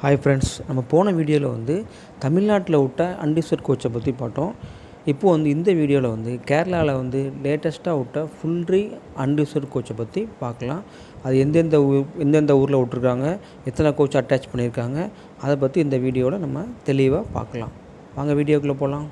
Hi friends, நம்ம போன வீடியோவில் தமிழ்நாட்டில் விட்ட அன்ரிசர்வ்ட் கோச்சை பற்றி பார்த்தோம். இப்போது இந்த வீடியோவில் கேரளாவில் லேட்டஸ்ட்டாக விட்ட ஃபுல்ரி அன்ரிசர்வ்ட் கோச்சை பற்றி பார்க்கலாம். அது எந்தெந்த ஊரில் விட்ருக்காங்க, எத்தனை கோச் அட்டாச் பண்ணியிருக்காங்க, அதை பற்றி இந்த வீடியோவில் நம்ம தெளிவாக பார்க்கலாம். வாங்க வீடியோக்குள்ளே போகலாம்.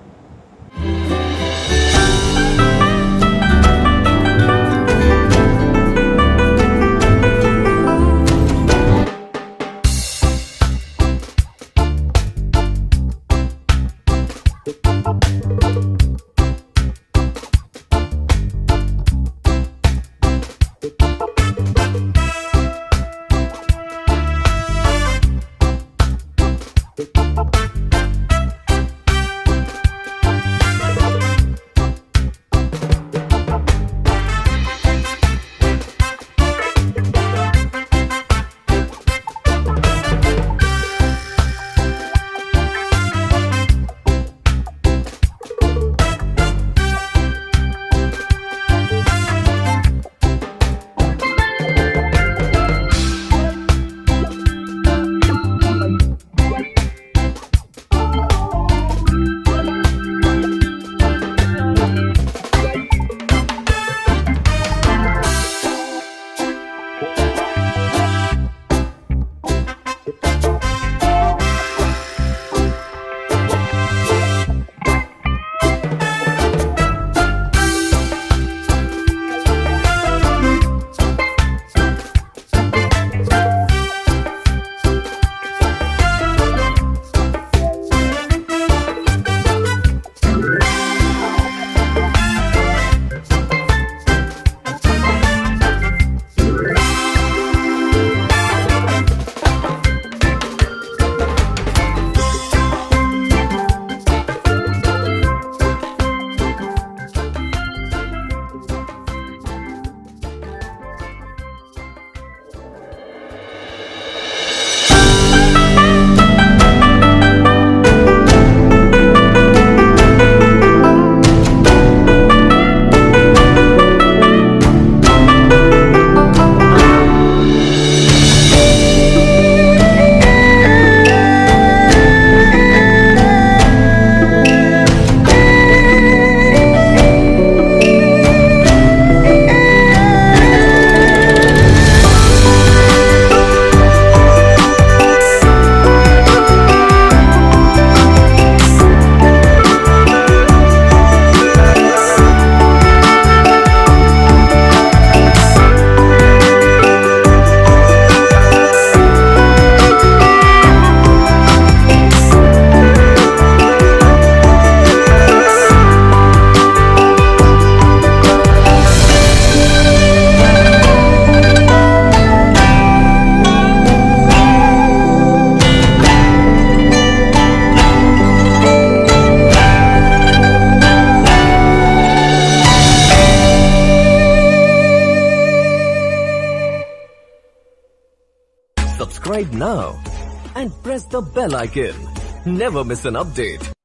Subscribe now and press the bell icon. Never miss an update.